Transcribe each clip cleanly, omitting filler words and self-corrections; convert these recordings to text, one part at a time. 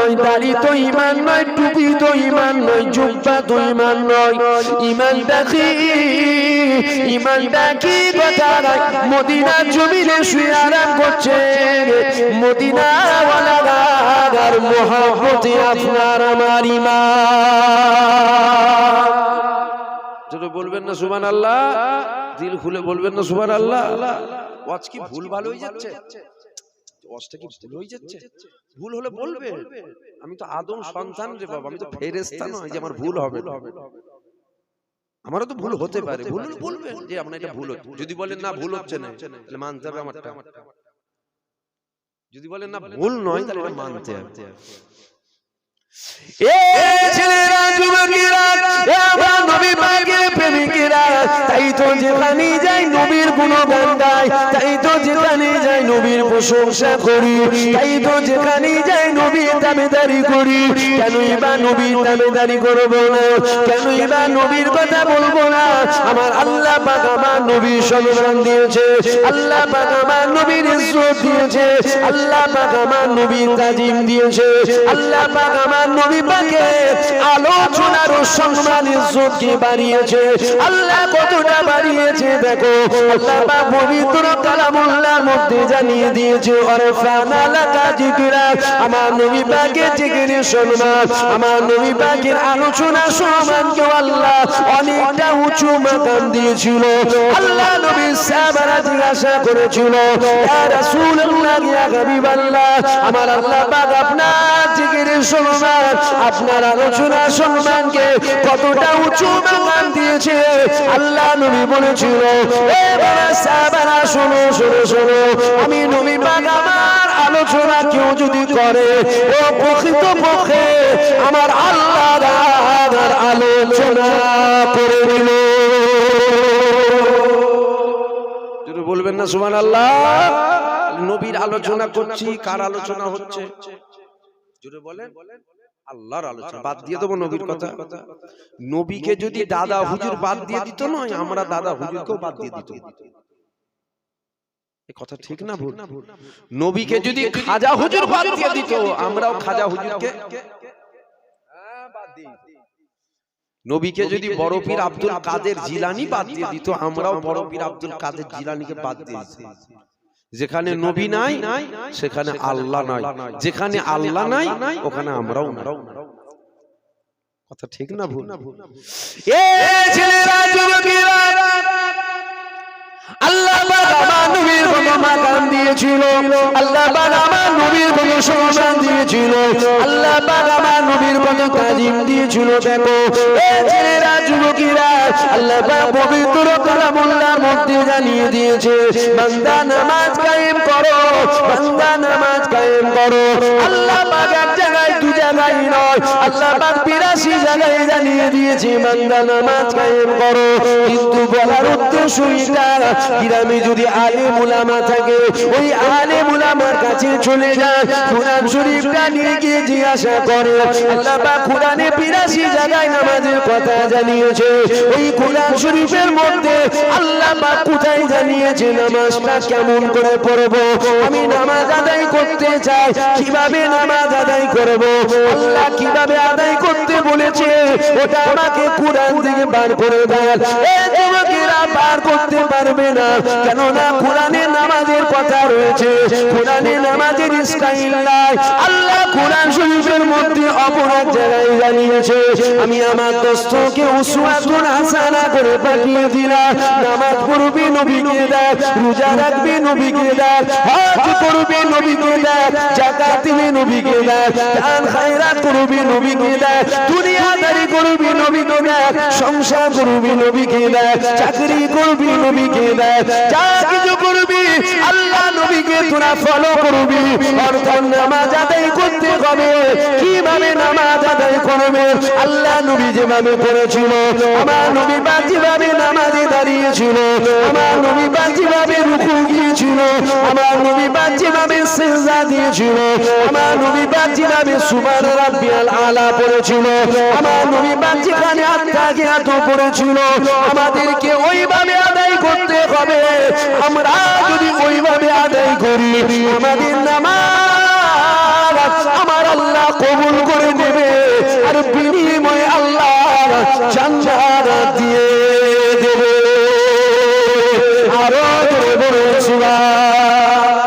নয়, দাড়ি তো ঈমান নয়, টুপি তো ঈমান নয়, জুব্বা তো ঈমান নয়। ঈমানটা কি? ঈমানটা কি কথা নয়, মদিনার জমিনে শুয়ে আরাম করছে মদিনাওয়ালার মহব্বতে আপনার আমার ঈমান। যদি বলবেন না সুবহানাল্লাহ, দিল খুলে বলবেন না সুবহানাল্লাহ। ওয়াজ কি ভুল ভালো হয়ে যাচ্ছে? ওয়াজটা কি ভুল হয়ে যাচ্ছে? ভুল হলে বলবে, আমি তো আদম সন্তান রে বাবা, আমি তো ফেরেশতা নয় যে আমার ভুল হবে না। আমারও তো ভুল হতে পারে, ভুল হলে বলবেন যে আপনার এটা ভুল হচ্ছে। যদি বলেন না ভুল হচ্ছে না, তাহলে মানতে হবে আমারটা। যদি বলেন না ভুল নয়, তাহলে এটা মানতে হবে। এ ছেলেরা, যুবকেরা, আমার নবী পাকের প্রেমিকেরা, তাই তো যেখানে যাই নবীর গুণগান গাই, তাই তো যেখানে যাই নবীর প্রশংসা করি, তাই তো যেখানে যাই নবীর দাবিদারি করি। কেনই বা নবীর দাবিদারি করব না? কেনই বা নবীর কথা বলবো না? আমার আল্লাহ পাক আমার নবীর সম্মান দিয়েছে, আল্লাহ পাক আমার নবীর ইজ্জত দিয়েছে, আল্লাহ পাক আমার নবীর তাজিম দিয়েছে, আল্লাহ পাক আমার নবী পাকে আলোচনার সম্মান ইজ্জতকে বাড়িয়েছে। আল্লাহ কতটা বাড়িয়েছে দেখো, আল্লাহ পাক পবিত্র কালামুল্লাহর মধ্যে জানিয়ে দিয়েছে, ওয়ারফা'না লাকা যিকরাক। আমার নবী পাকের জিকিরের সম্মান, আমার নবী পাকের আলোচনা সম্মানকে আল্লাহ অনেকটা উঁচু মাকাম দিয়েছিল। আল্লাহ নবী সাহাবারা জিজ্ঞাসা করেছিল, ইয়া রাসূলুল্লাহ, ইয়া হাবিবাল্লাহ, আমার আল্লাহ পাক আপনার জিকিরের সম্মান, আপনার আলোচনা সম্মানকে কতটা উঁচু মাকাম দিয়েছে? আল্লাহ নবী বলেছিল, এ বাবা সাহাবারা শোনো শোনো শোনো, আমি নবী পাক আমার আলোচনা কেউ যদি করে, ও প্রকৃতপক্ষে আমার আল্লাহর আলোচনা করে দিল। যদি বলবেন না সুবহানাল্লাহ। নবীর আলোচনা করছি, কার আলোচনা হচ্ছে? জোরে বলেন, আল্লাহর আলোচনা। বাদ দিয়ে দেবো নবীর কথা? নবীকে যদি দাদা হুজুর বাদ দিয়ে দিত, নয় আমরা দাদা হুজুরকেও বাদ দিয়ে দিত। এই কথা ঠিক না ভুল? নবীকে যদি খাজা হুজুর বাদ দিয়ে দিত, আমরাও খাজা হুজুরকে বাদ দিয়ে দিত। নবীকে যদি বড় পীর আব্দুল কাদের জিলানী বাদ দিয়ে দিত, আমরাও বড় পীর আব্দুল কাদের জিলানীকে বাদ দিয়ে দিত। যেখানে নবী নাই সেখানে আল্লাহ নাই, যেখানে আল্লাহ নাই ওখানে আমরাও নাই। কথা ঠিক না ভুল? এ ছেলেরা, যুবকেরা, আল্লাহ পাক আমার নবীর কোনো মাকাম দিয়েছিল, আল্লাহ পাক আমার নবীর কোনো সম্মান দিয়েছিল, আল্লাহ পাক আমার নবীর কোনো তাজিম দিয়েছিল। দেখো এ ছেলেরা, যুবকেরা, আল্লাহ পাক পবিত্র কালামুল্লাহর মধ্যে জানিয়ে দিয়েছে, বান্দা নামাজ কায়েম করো, বান্দা নামাজ কায়েম করো। আল্লাহ পাক এক জায়গায় দু জায়গায় নয়, আল্লাহ পাক ৮২ জায়গায় জানিয়ে দিয়েছে বান্দা নামাজ কায়েম করো। কিন্তু বলার উদ্দেশ্য এটা, গ্রামে যদি আলেম উলামা থাকে, ওই আলেম উলামার কাছে চলে যায়, কোরআন শরীফটা নিয়ে গিয়ে জিজ্ঞাসা করে। আল্লাহ পাক কোরআনে ৮২ জায়গায় নামাজের কথা জানিয়েছে, ওই কোরআন শরীফের মধ্যে আল্লাহ পাক কোথায় জানিয়েছে নামাজটা কেমন করে পড়বো, আমি নামাজ আদায় করতে চাই, কিভাবে নামাজ আদায় করব, আল্লাহ কিভাবে আদায় করতে বলেছে ওটা আমাকে কোরআন থেকে বার করে দেন। এই যুবকেরা বার করতে পারবে না, কেননা কোরআনে নামাজের কথা রয়েছে, কোরআনে নামাজের স্টাইল নাই। আল্লাহ কোরআন শরীফের মধ্যে অপর এক জায়গায় জানিয়েছে, আমি আমার দোস্তকে উসওয়াতুন হাসানা করে পাঠিয়ে দিলাম, নামাজ পড়বি নবীকে দেখ, রোজা রাখবি নবীকে দেখ, হজ করবি নবীকে দেখ, যাকাত দিবি নবীকে দেখ, দান খায়রাত করবি নবীকে দেখ, দুনিয়াদারি করবি নবীকে দেখ, সংসার করবি নবীকে দেখ, চাকরি করবি নবীকে দেখ, যা কিছু করবি আল্লাহ নবীকে তোরা ফলো করবি। অর্থাৎ নামাজ আদায় করতে হবে, কিভাবে নামাজ আদায় করবে? আল্লাহ নবী যেভাবে করেছিল, আমার নবী পাক যেভাবে নামাজে দাঁড়িয়েছিল, আমার নবী পাক যেভাবে রুকু গিয়েছিল, আমার নবী পাক যেভাবে সিজদা দিয়েছিল, আমার নবী পাক যেভাবে সুবহান রাব্বিয়াল আলা পড়েছিল, আমার নবী পাক যেখানে আত্মাহিয়াত পড়েছিল, আমাদেরকে ওইভাবে আদায় করতে হবে। আমরা যদি ওইভাবে আদায় করি, আমাদের নামাজ আমার আল্লাহ কবুল করে নেবে আর বিনিময়ে আল্লাহ জান্নাত দিয়ে দেবে। আরো জোরে বলুন সুবহান।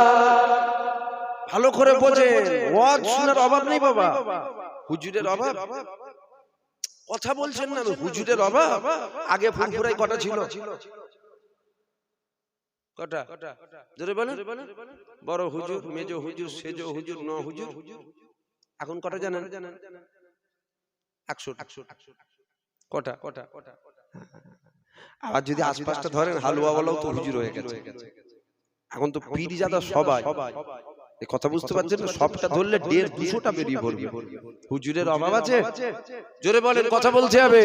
ভালো করে বোঝেন, ওয়াজ শোনার অভাব নেই বাবা, হুজুরের অভাব। কথা বলছেন না, হুজুরের অভাব। আগে ফুরফুরাই কটা ছিল? কটা? জোরে বলেন। বড় হুজুর, মেজ হুজুর, সেজ হুজুর, ন হুজুর। এখন কটা জানেন? 100। কটা? আর যদি আশপাশটা ধরেন হালুয়া বলাও তো হুজুর হয়ে গেছে। এখন তো পীরজাদা সবাই। এই কথা বুঝতে পারছেন না? সবটা ধরলে 150-200টা বেরিয়ে পড়বে। হুজুরের অভাব আছে? জোরে বলেন, কথা বলতে হবে।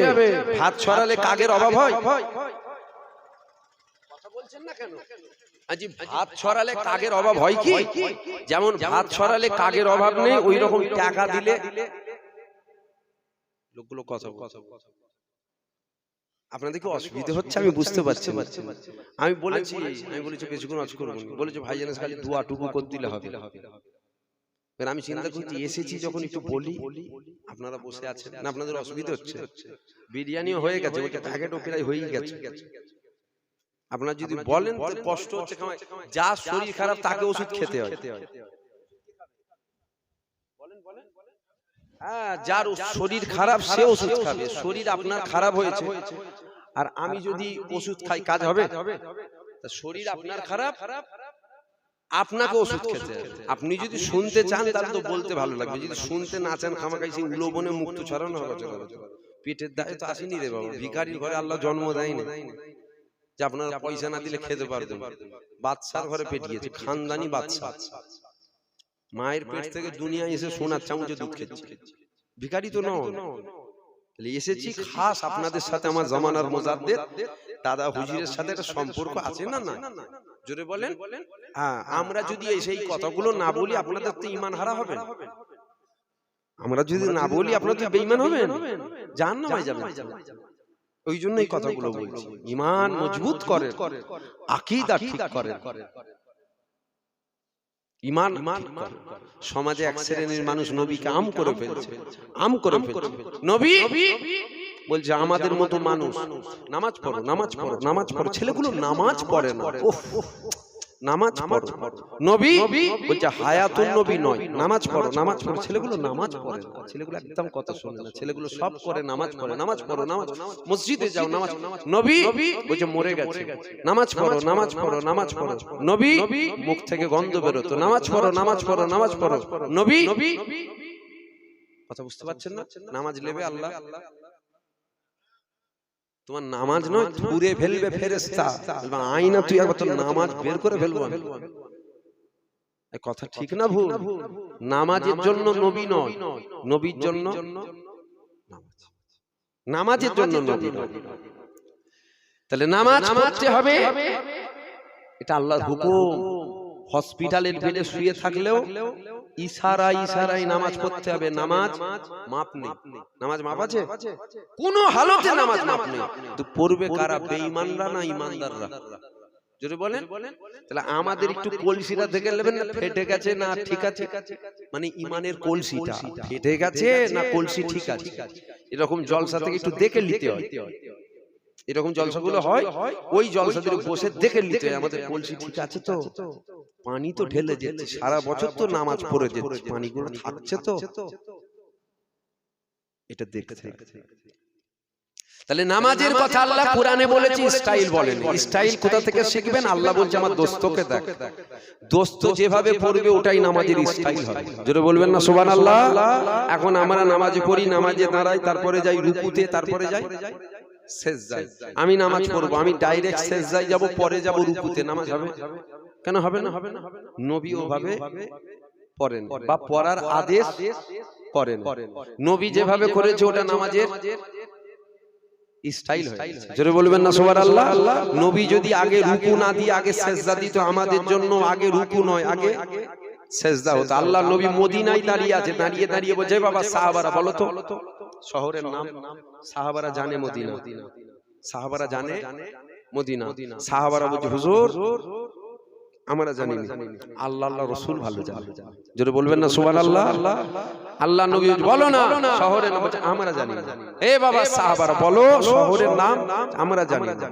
ভাত ছড়ালে কাগের অভাব হয়? কথা বলছেন না কেন? আজি ভাত ছড়ালে কাগের অভাব হয় কি? যেমন ভাত ছড়ালে কাগের অভাব নেই, ওই রকম টাকা দিলে লোকগুলো কথা আপনাদের কি অসুবিধা হচ্ছে আমি বুঝতে পারছি। আমি বলেছি কিছুক্ষণ অজ করবো, বলেছি ভাইজান খালি দুয়াটুকু করে দিলে হবে। আমি চিন্তা করছি এসেছি যখন একটু বলি, আপনারা বসে আছেন না, আপনাদের অসুবিধা হচ্ছে? বিরিয়ানিও হয়ে গেছে, ওইটা প্যাকেটও প্রায় হয়ে গেছে। আপনারা যদি বলেন তো কষ্ট হচ্ছে, যা শরীর খারাপ তাকে ওষুধ খেতে হয়। হ্যাঁ, যার শরীর খারাপ সে ওষুধ খাবে। শরীর আপনার খারাপ হয়েছে আর আমি যদি ওষুধ খাই কাজ হবে? শরীর আপনার খারাপ, আপনাকে ওষুধ খেতে হবে। আপনি যদি শুনতে চান তাহলে তো বলতে ভালো লাগবে, যদি শুনতে না চান খামাখাই সেই উলোবনে মুক্ত ছড়ানো হবে। পেটের দায়ে তো আসেনি রে বাবা, ভিখারির ঘরে আল্লাহ জন্ম দেয়নি যে আপনারা পয়সা না দিলে খেতে পারবেন। বাদশার ঘরে পেটিয়েছে, খানদানি বাদশা। মায়ের পেট থেকে দুনিয়া এসে সোনার চামচে দুধ খেচ্ছে, ভিখারি তো নয়। এসেছি খাস আপনাদের সাথে, আমার জামানার মুজাদ্দিদ দাদা হুজুরের সাথে একটা সম্পর্ক আছে না? না, জোরে বলেন। হ্যাঁ, আমরা যদি সেই কথাগুলো না বলি আপনাদের তো ঈমান হারা হবে। আমরা যদি না বলি আপনারা তো বেঈমান হবেন, জাহান্নামে যাবেন। ওই জন্য এই কথাগুলো বলছি। ঈমান মজবুত করেন, আকীদা ঠিক করেন, ঈমান ঠিক করেন। সমাজে এক শ্রেণীর মানুষ নবীকে আম করে ফেলছে। নবী বলছে আমাদের মতো মানুষ নামাজ পড়ো, নামাজ পড়ো, নামাজ পড়ো। ছেলেগুলো নামাজ পড়ে না। উফ, নামাজ পড়ো। নবী বলছে হায়াতুন নবী নয়, নামাজ পড়ো, নামাজ পড়ো। ছেলেগুলো নামাজ পড়ে না, ছেলেগুলো একদম কথা শোনে না, ছেলেগুলো সব করে নামাজ পড়ে। নামাজ পড়ো, নামাজ, মসজিদে যাও, নামাজ। নবী বলছে মরে গেছে, নামাজ পড়ো, নামাজ পড়ো, নামাজ পড়ো। নবী মুখ থেকে গন্ধ বেরোতো, নামাজ পড়ো, নামাজ পড়ো, নামাজ পড়ো। নবী কথা বুঝতে পারছেন না? নামাজ নেবে আল্লাহ, তোমার নামাজ নয় ধুরে ফেলবে ফেরেশতা। আয়না তুই একবার তোর নামাজ বের করে ফেলবো। কথা ঠিক না ভুল? নামাজের জন্য নবী নয়, নবীর জন্য নামাজ, নামাজের জন্য নবী নয়। তাহলে নামাজ পড়তে হবে, এটা আল্লাহর হুকুম। হসপিটালের বেডে শুয়ে থাকলেও ইশারায় নামাজ পড়তে হবে। নামাজ মাপ নেই, নামাজ মাপ আছে? কোন হালতে নামাজ মাপ নেই। তো পড়বে কারা? বেঈমানরা না ঈমানদাররা? যদি বলেন তাহলে আমাদের একটু কলসিটা দেখে নেবেন না, ফেটে গেছে না ঠিক আছে। মানে ঈমানের কলসিটা ফেটে গেছে না কলসি ঠিক আছে, এরকম জলসা থেকে একটু দেখে নিতে হয়। এরকম জলসাগুলো হয়, ওই জলসাদের বসে দেখে নিতে হয় আমাদের কলসি ঠিক আছে তো। পানি তো ঢেলে যাচ্ছে, সারা বছর তো নামাজ পড়ে যাচ্ছে, পানিগুলো থাকছে তো, এটা দেখতে। তাহলে নামাজের কথা আল্লাহ কোরআনে বলেছে, স্টাইল বলেন। স্টাইল কোথা থেকে শিখবেন? আল্লাহ বলছে আমার দোস্তকে দেখ, দোস্ত যেভাবে পড়বে ওটাই নামাজের স্টাইল হবে। জোরে বলবেন না সুবহানাল্লাহ? এখন আমরা নামাজে পড়ি, নামাজে দাঁড়াই, তারপরে যাই রুকুতে, তারপরে যাই সেজদায়। আমি নামাজ পড়বো, আমি ডাইরেক্ট সেজদায় যাব, পরে যাব রুকুতে, নামাজ হবে? কেন হবে না? নবী ওভাবে পড়েন বা পড়ার আদেশ করেন। নবী যেভাবে করেছে ওটা নামাজের স্টাইল হয়ে গেছে। জোরে বলবেন না সুবহানাল্লাহ? নবী যদি আগে রুকু না দিয়ে আগে সেজদা দিত, আমাদের জন্য আগে রুকু নয় আগে সেজদা হতো। আল্লাহ নবী মদিনায় দাঁড়িয়ে আছে, দাঁড়িয়ে বলছে বাবা সাহাবারা বলো তো, শহরের নাম সাহাবারা জানে মদিনা, সাহাবারা জানে মদিনা। সাহাবারা বলছে হুজুর আমরা জানি না, আল্লাহ আল্লাহ রাসূল ভালো জানে। জোরে বলবেন না সুবহানাল্লাহ। আল্লাহ নবী বলো না শহরের নাম, আমরা জানি না। এ বাবা সাহাবারা বলো শহরের নাম আমরা জানি না,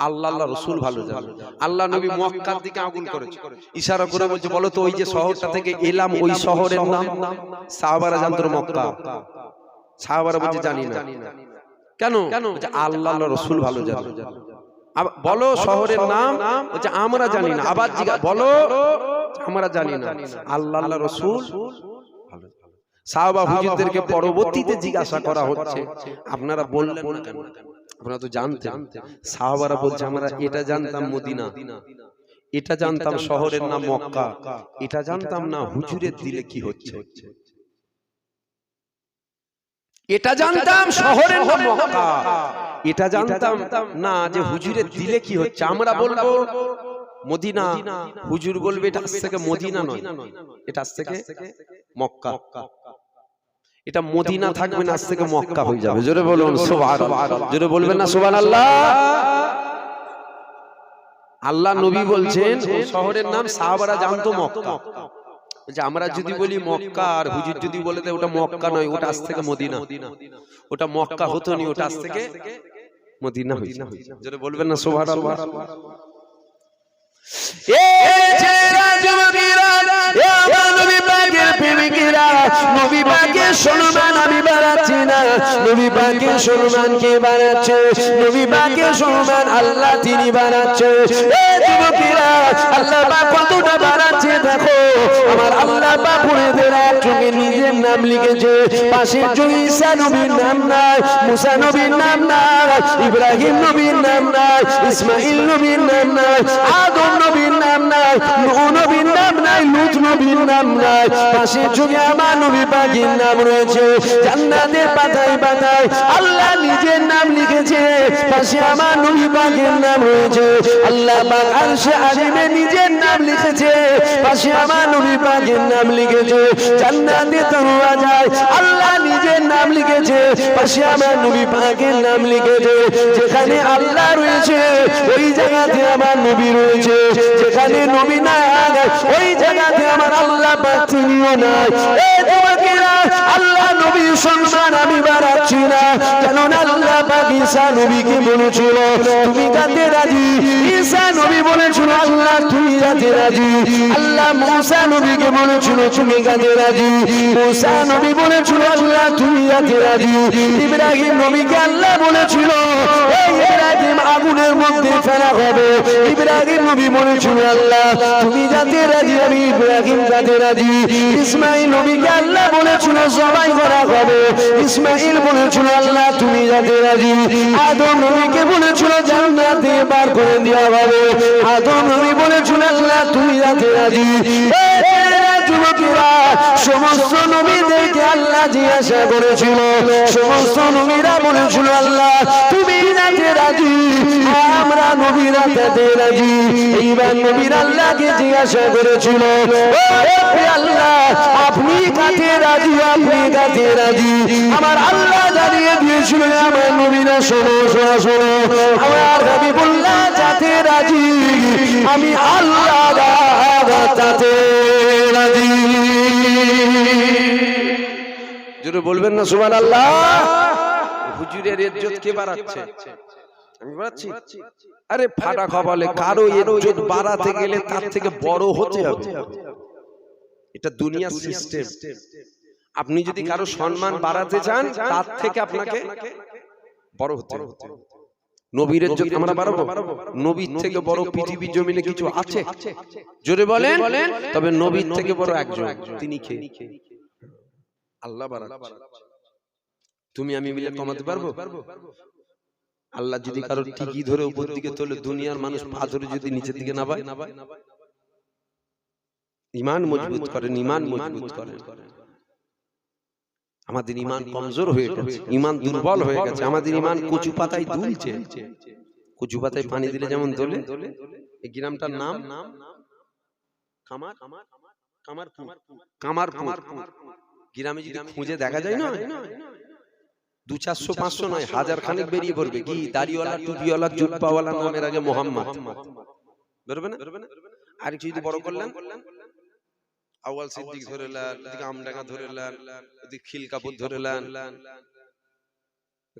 আল্লাহ আল্লাহ রাসূল ভালো জানে। আল্লাহ নবী মক্কার দিকে আগুন করেছে, ইশারা করে বলছে বলো তো ওই যে শহরটা থেকে এলাম ওই শহরের নাম। সাহাবারা জানতো মক্কা, সাহাবারা বলছে জানি না। কেন? আল্লাহ আল্লাহ রাসূল ভালো জানে। বলো শহরের নাম, বলছে আমরা জানি না। আবার জিজ্ঞাসা বলো, আমরা জানি না, আল্লাহ আল্লাহ রাসূল ভালো। সাহাবা হুজুরদেরকে পরবর্তীতে জিজ্ঞাসা করা হচ্ছে আপনারা বললেন না কেন? আপনারা তো জানতেন। সাহাবারা বলছে আমরা এটা জানতাম মদিনা, এটা জানতাম শহরের নাম মক্কা, এটা জানতাম না হুজুরের দিলে কি হচ্ছে। এটা জানতাম শহরের নাম মক্কা, এটা জানতাম না যে হুজুরের দিলে কি হচ্ছে। আমরা বলবো মদিনা, হুজুর বলবে এটা আজ থেকে মদিনা নয়, এটা আজ থেকে মক্কা। এটা মদিনা থাকবে না, আজ থেকে মক্কা হয়ে যাবে। জোরে বলুন সুবহানাল্লাহ। জোরে বলবেন না সুবহানাল্লাহ। আল্লাহ নবী বলছেন শহরের নাম সাহাবারা জানতো মক্কা, যে আমরা যদি বলি মক্কা আর হুজুর যদি বলে দেয় ওটা মক্কা নয়, ওটা আজ থেকে মদিনা, ওটা মক্কা হতো নি, ওটা আজ থেকে মদিনা হয়ে যাবে। জোরে বলবেন না সুবহানাল্লাহ। এ ছেলেরা যুবকেরা, এ আমার নবী পাকের প্রেমিকেরা, নবী পাকের সম্মান আমি বাড়াচ্ছি না, নবী পাকের সম্মান কে বাড়াচ্ছে? নবী পাকের সম্মান আল্লাহ তিনি বাড়াচ্ছে। এ যুবকেরা, আল্লাহ পাক কতটা বাড়াচ্ছে দেখো। আমার আল্লাহ পাক পুরেদের একজনের নিজের নাম লিখেছে, পাশে ঈসা নবীর নাম নাই, মুসা নবীর নাম নাই, ইব্রাহিম নবীর নাম নাই, ইসমাইল নবীর নাম নাই, আদম নবীর নাম নাই, নূহ নবীর নাম নাই, লূত নবীর নাম নাই। পাশে যুগে আমার নবী পাকের নাম রয়েছে। জান্নাতের পাতায় পাতায় আল্লাহ নিজের নাম লিখেছে, পাশে আমার নবী পাকের নাম রয়েছে। আল্লাহ পাক আরশে আজিমে নিজের নাম লিখেছে, পাশে আমার নবী পাকের নাম লিখেছে। জান্নাতে দরওয়াজায় আল্লাহ নিজের নাম লিখেছে, পাশে আমার নবী পাকের নাম লিখেছে। যেখানে আল্লাহ রয়েছে ওই জায়গাতে আমার নবী রয়েছে, যেখানে নবী নাই ওই জায়গাতে আমার আল্লাহ পাক তিনিও নাই। এ যুবকেরা, আল্লাহ নবীর সম্মান আমি বাড়াচ্ছি না, কেননা আল্লাহ পাক ঈসা নবীকে বলেছিল তুমি কাঁদতে রাজি। ঈসা নবী বলেছিল আল্লাহ তুমি কাঁদতে রাজি। আল্লাহ মুসা নবীকে বলেছিল তুমি কাঁদতে রাজি। মুসা নবী বলেছিল আল্লাহ তুমি কাঁদতে রাজি। ইব্রাহিম নবীকে আল্লাহ বলেছিল এই ইব্রাহিম আগুনের মধ্যে ফেলা হবে। ইব্রাহিম নবী বলেছিল আল্লাহ তুমি কাঁদতে রাজি, আমি ইব্রাহিম কাঁদতে রাজি। ইসমাইল নবীকে আল্লাহ বলেছিল জবাই করা হবে। ইসমাইল বলেছিল আল্লাহ তুমি কাঁদতে রাজি। আদম নবীকে বলেছিল জান্নাতে বার করে দেওয়া হবে। আদম নবী বলেছিল আল্লাহ তুমি কাঁদতে রাজি। যুবকেরা, সমস্ত নবীদেরকে আল্লাহ জিজ্ঞাসা করেছিল, সমস্ত নবীরা বলেছিল আল্লাহ তুমি কাঁদতে রাজি, আমরা নবীরা কাঁদতে রাজি। এইবার নবীর আল্লাহকে জিজ্ঞাসা করেছিল আল্লাহ আপনি কাঁদতে রাজি, আপনি কাঁদতে রাজি। আমার আল্লাহ জানিয়ে দিয়েছিল আমার নবীরা শোনো শোনো শোনো, আমার হাবিবুল্লাহ যাতে রাজি, আমি আল্লাহ যাতে রাজি। জোরে বলবেন না সুবহানাল্লাহ। হুজুরের ইজ্জত কে বাড়াচ্ছে? আমি বাড়াচ্ছি? আরে ফাটা কপালে কারো ইজ্জত বাড়াতে গেলে তার থেকে বড় হতে হবে, এটা দুনিয়ার সিস্টেম। আপনি যদি কারো সম্মান বাড়াতে চান তার থেকে আপনাকে বড় হতে হবে। নবীর ইজ্জত আমরা বাড়াবো? নবীর থেকে বড় পৃথিবীর জমিনে কিছু আছে? জোরে বলেন। তবে নবীর থেকে বড় একজন, তিনি কে? আল্লাহ বাড়াচ্ছে। তুমি আমি মিলে কমাতে পারবো? আল্লাহ যদি কারো টিকি ধরে উপর দিকে তোলে, দুনিয়ার মানুষ পা ধরে যদি নিচের দিকে নামায়, ঈমান মজবুত করেন, ঈমান মজবুত করেন। আমাদের ঈমান কমজোর হয়ে গেছে, ঈমান দুর্বল হয়ে গেছে। আমাদের ঈমান কচু পাতায় দুলছে। কচু পাতায় পানি দিলে যেমন দোলে, এই গ্রামটার নাম কামারপুর। গ্রামে যদি খুঁজে দেখা যায় না, 200-400 নয়, 1000 খানিক বেরিয়ে পড়বে। কি দাড়িওয়ালা, টুপিওয়ালা, জুব্বাওয়ালা নামের আগে মোহাম্মদ বেরোবে না? আর কিছু যদি বড় করলেন, আউয়াল সিদ্দিক ধরে নেন, এদিকে আমডাঙ্গা ধরে নেন, এদিকে খিলকাপুর ধরে নেন,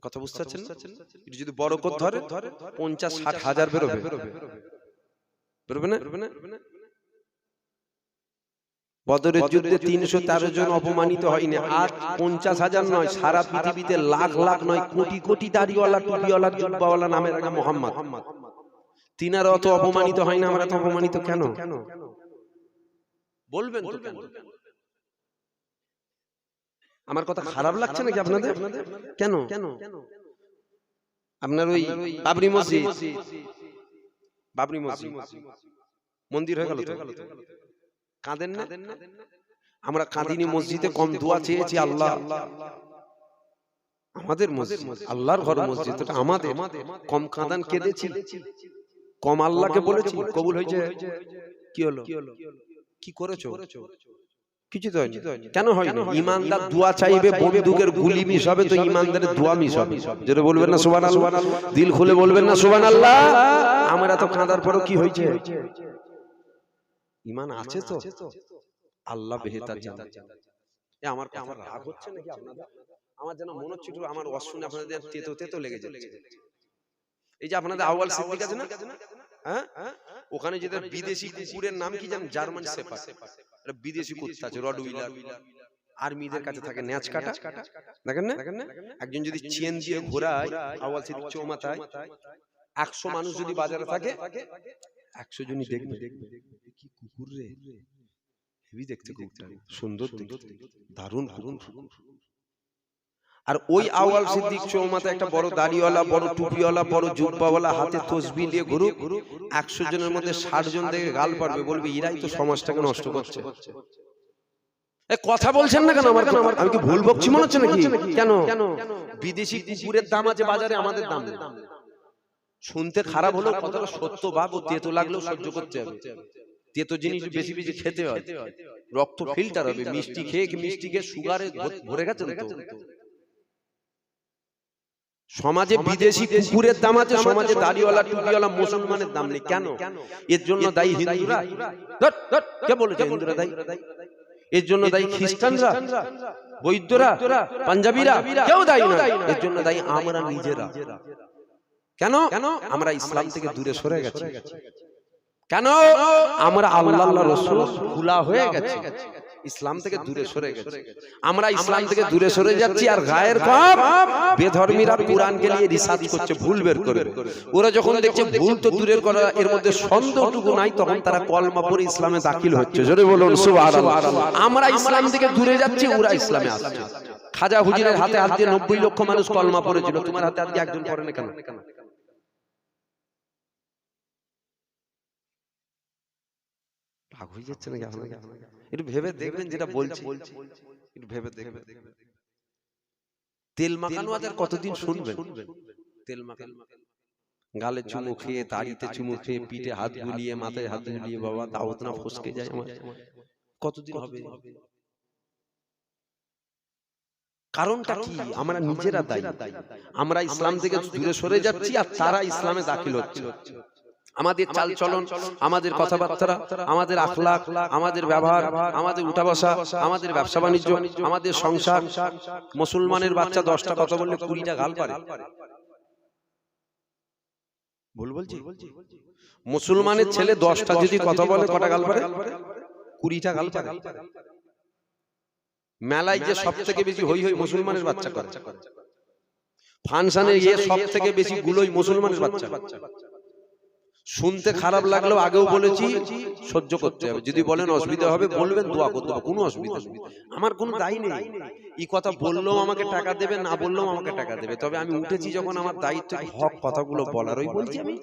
কথা বুঝতে পারছেন না? এটা যদি বড় করে ধরে 50-60 হাজার বেরোবে, বেরোবে না? বদরের যুদ্ধে 313 জন অপমানিত হয়নি, আর 50,000 নয়, সারা পৃথিবীতে লাখ লাখ নয়, কোটি কোটি দাড়িওয়ালা, টুপিওয়ালা, জুব্বাওয়ালা নামের আগে মোহাম্মদ, তিনারা অত অপমানিত হয় না, আমরা তো অপমানিত কেন? বলবেন তো কেন? আমার কথা খারাপ লাগছে নাকি আপনাদের? কেন? আপনার ওই বাবরি মসজিদ মন্দির হয়ে গেল তো, কাঁদেন না? আমরা কাঁদিনি মসজিদে, কম দোয়া চেয়েছি, আল্লাহ আমাদের মসজিদ, আল্লাহর ঘর মসজিদ, এটা আমাদের, কম কাঁদান কেঁদেছি, কম আল্লাহকে বলেছি, কবুল হয়েছে? কি হলো? কি করেছো? কিছু তো হয়নি। কেন হয়নি? ইমানদার দোয়া চাইবে, বন্দুকের গুলি মিস হবে তো ইমানদারের দোয়া মিস হবে। যেটা বলবেন না সুবহানাল্লাহ, দিল খুলে বলবেন না সুবহানাল্লাহ। আমরা তো কাঁদার পরও কি হয়েছে? ঈমান আছে তো, আল্লাহ বেহেতার জানেন। আমার কথা রাগ হচ্ছে নাকি আপনাদের? আমার যেন মনে হচ্ছে আমার ওয়াজ শুনে আপনাদের তেতো তেতো লেগে যাচ্ছে। এই যে আপনাদের আউয়াল সিদ্দিক আছে না, হ্যাঁ, ওখানে যেটা বিদেশি কুকুরের নাম কি জানেন? German shepherd. এটা বিদেশি কুত্তা আছে, রডউইলার। আর্মিদের কাছে থাকে ন্যাচ কাটা, দেখেন না? একজন যদি চেন দিয়ে ঘোরায় আউয়াল সিদ্দিক চৌমাথায়, 100 মানুষ যদি বাজারে থাকে, 100 জনই দেখবে কি কুকুর রে, হেভি দেখতে কুকুরটা, সুন্দর দেখতে, দারুণ কুকুর। আর ওই আউয়াল সিদ্দিক চৌমাথায় একটা বড় দাড়িওয়ালা, বড় টুপিওয়ালা, বড় জুব্বাওয়ালা, হাতে তসবিহ নিয়ে ঘুরুক, 100 জনের মধ্যে 60 জন থেকে গাল পারবে, বলবে এরাই তো সমাজটাকে নষ্ট করছে। কথা বলছেন না কেন? আমি কি ভুল বকছি মনে হচ্ছে নাকি? কেন? বিদেশি কুকুরের দাম আছে বাজারে, আমাদের দাম নেই। শুনতে খারাপ হলেও কথাটা সত্য, ভাব ও তেতো লাগলেও সহ্য করতে হবে। তেতো জিনিস বেশি বেশি খেতে হয়, রক্ত ফিল্টার হবে। মিষ্টি খেয়ে সুগারে ভরে গেছেন তো। সমাজে বিদেশি কুকুরের দাম আছে, সমাজে দাড়িওয়ালা, টুপিওয়ালা মুসলমানের দাম নেই। কেন? এর জন্য দায়ী হিন্দুরা। কে বলেছে হিন্দুরা দায়ী? এর জন্য দায়ী খ্রিস্টানরা, বৌদ্ধরা, পাঞ্জাবিরা, কেউ দায়ী না। এর জন্য দায়ী আমরা নিজেরা। কেন? আমরা ইসলাম থেকে দূরে সরে গেছি। কেন? আমরা আল্লাহ রাসূল ভুলা হয়ে গেছি, ইসলাম থেকে দূরে সরে গেছি। আমরা ইসলাম থেকে দূরে সরে যাচ্ছি, আর গায়ের কম বেধর্মীরা কোরআনকে নিয়ে রিসার্চ করছে, ভুল বের করে। ওরা যখন দেখছে ভুল তো দূরের করা, এর মধ্যে সন্দেহটুকু নাই, তখন তারা কলমা পড়ে ইসলামে দাখিল হচ্ছে। জোরে বলুন সুবহানাল্লাহ। আমরা ইসলাম থেকে দূরে যাচ্ছি, ওরা ইসলামে আসছে। খাজা হুজুরের হাতে হাত দিয়ে 90 লক্ষ মানুষ কলমা পড়েছিল, তোমার হাতে হাত দিয়ে একজন পড়ে না কেন? ভাগ হয়ে যাচ্ছে নাকি আপনাকে? একটু ভেবে দেখবেন যেটা বলছি, একটু ভেবে দেখবেন। তেল মাখানো আর কতদিন শুনবেন? তেল মাখানো, গালে চুমু খেয়ে, দাড়িতে চুমু খেয়ে, পিঠে হাত বুলিয়ে, মাথায় হাত বুলিয়ে, বাবা দাওয়াত না ফসকে যায় আমার, কতদিন হবে? কারণটা কি? আমরা নিজেরা দায়ী। আমরা ইসলাম থেকে দূরে সরে যাচ্ছি, আর তারা ইসলামে দাখিল হচ্ছে। আমাদের চাল চলন, আমাদের কথাবার্তা, আমাদের আখলাক, আমাদের ব্যবহার, আমাদের উঠা বসা, আমাদের ব্যবসা বাণিজ্য, আমাদের সংসার। মুসলমানের বাচ্চা 10টা কথা বললে 20টা গাল পারে। ভুল বলছি? মুসলমানের ছেলে 10টা যদি কথা বলে কটা গাল পারে? 20টা গাল পারে। মেলায় যে সব থেকে বেশি হই হই মুসলমানের বাচ্চা করে, ফাংশনে গিয়ে সব থেকে বেশি গুলোই মুসলমানের বাচ্চা। শুনতে খারাপ লাগলেও আগেও বলেছি, সহ্য করতে হবে। যদি বলেন অসুবিধা হবে, বলবেন, দোয়া করতে হবে, কোনো অসুবিধা নেই। আমার কোনো দায়ী নেই। এই কথা বললেও আমাকে টাকা দেবে, না বললেও আমাকে টাকা দেবে। তবে আমি উঠেছি যখন, আমার দায়িত্ব হক কথাগুলো বলার, ওই বলছি আমি।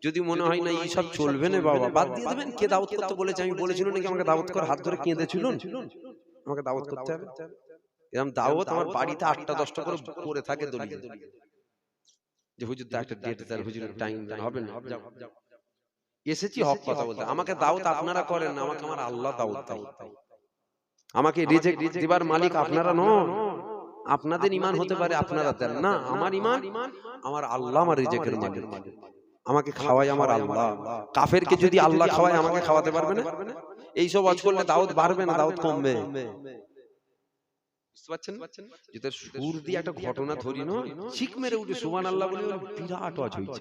যদি মনে হয় না এইসব চলবে না, বাবা বাদ দিয়ে দেবেন। কে দাওয়াত করতে বলেছে? আমি বলেছিল নাকি আমাকে দাওয়াত করে হাত ধরে কেঁদেছিল? আমাকে দাওয়াত করতে হবে? এরকম দাওয়াত আমার বাড়িতে 8টা 10টা করে পড়ে থাকে দলিয়ে, যে হুজুর দা একটা ডেট দেন, হুজুরের টাইম হবে না, এসেছি হক কথা বলতে। আমাকে দাওয়াত আপনারা করেন না, আমাকে আমার আল্লাহ দাওয়াত দেয়। আমাকে রিজেক্ট দিবার মালিক আপনারা নন। আপনাদের ঈমান হতে পারে আপনারা দেন না, আমার ঈমান, আমার আল্লাহ আমার রিজেক্টের মালিক। আমাকে খাওয়াই আমার আল্লাহ। কাফেরকে যদি আল্লাহ খাওয়ায় আমাকে খাওয়াতে পারবে না? এইসব ওয়াজ করলে দাওয়াত বাড়বে না, দাওয়াত কমবে। বুঝতে পারছেন? যেটা সুর দিয়ে একটা ঘটনা ধরি না, চিক মেরে উঠে সুবহানাল্লাহ বলে বিরাট ওয়াজ হয়েছে।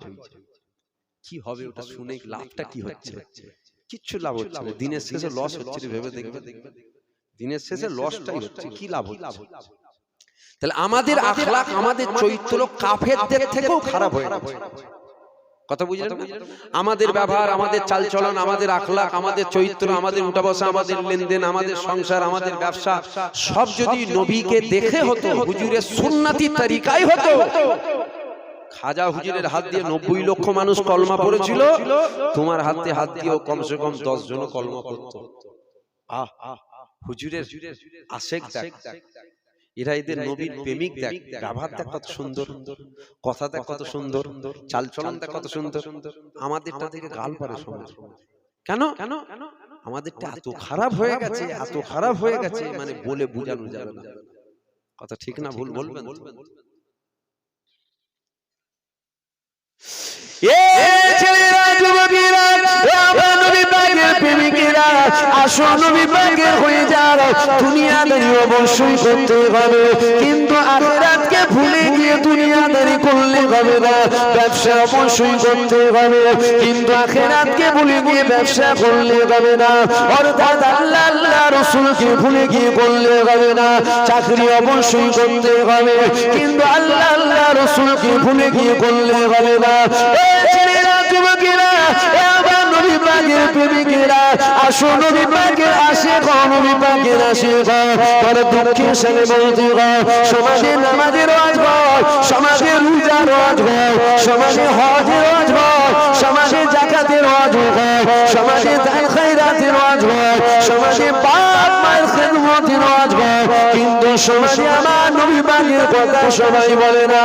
কি হবে ওটা শুনে, লাভটা কি হচ্ছে? কিচ্ছু লাভ হচ্ছে না, দিনের শেষে লস হচ্ছে। ভেবে দেখবে, দিনের শেষে লসটাই হচ্ছে, কি লাভ হচ্ছে? তাহলে আমাদের আখলাক, আমাদের চরিত্র কাফেরদের থেকেও খারাপ হয়ে গেছে। কথা বুঝলেন? আমাদের ব্যবহার, আমাদের চালচলন, আমাদের আখলাক, আমাদের চরিত্র, আমাদের উঠা বসা, আমাদের লেনদেন, আমাদের সংসার, আমাদের ব্যবসা সব যদি নবীকে দেখে হতো, হুজুরের সুন্নতি তরিকায় হতো। খাজা হুজুরের হাত দিয়ে 90 লক্ষ মানুষ কলমা পড়েছিল, তোমার হাতে হাত দিয়েও কমসে কম 10 জন কলমা পড়তো। হুজুরের আশেক দেখ, এরা এদের নবীর প্রেমিক দেখ, ব্যবহার দেখ কত সুন্দর, কথা দেখ কত সুন্দর, চালচলন দেখ কত সুন্দর। আমাদেরটা থেকে গাল পারে সমাজ। কেন? আমাদেরটা এত খারাপ হয়ে গেছে, এত খারাপ হয়ে গেছে, মানে বলে বোঝানো যাবে না। কথা ঠিক না ভুল বলবেন? ছেলেরা, যুবকেরা, আমার নবী পাকের প্রেমিকেরা, আসো নবী পাকের হয়ে যাও। দুনিয়াদারি অবশ্যই করতে হবে, কিন্তু আখিরাতকে ভুলে গিয়ে দুনিয়াদারি করলে হবে না। ব্যবসা অবশ্যই করতে হবে, কিন্তু আখিরাতকে ভুলে গিয়ে ব্যবসা করলে হবে না। অর্থাৎ আল্লাহ আল্লাহ রাসূলকে ভুলে গিয়ে করলে হবে না। চাকরি অবশ্যই করতে হবে, কিন্তু আল্লাহ আল্লাহ রাসূলকে ভুলে গিয়ে করলে হবে না। ছেলেরা, যুবকেরা, আমার নবী পাকের প্রেমিকেরা, আসো নবী পাকের আশিক, নবী পাকের আশিক। তার দুঃখের সাথে বলতে হয়, সমাজে নামাজের ওয়াজ হয়, সমাজে রোজার ওয়াজ হয়, সমাজে হজের ওয়াজ হয়, সমাজে যাকাতের ওয়াজ হয়, সমাজে দান খায়রাতের ওয়াজ হয়, সমাজে বাপ মায়ের খেদমতের ওয়াজ হয়, কিন্তু সমাজে আমার নবী পাকের কথা সবাই বলে না।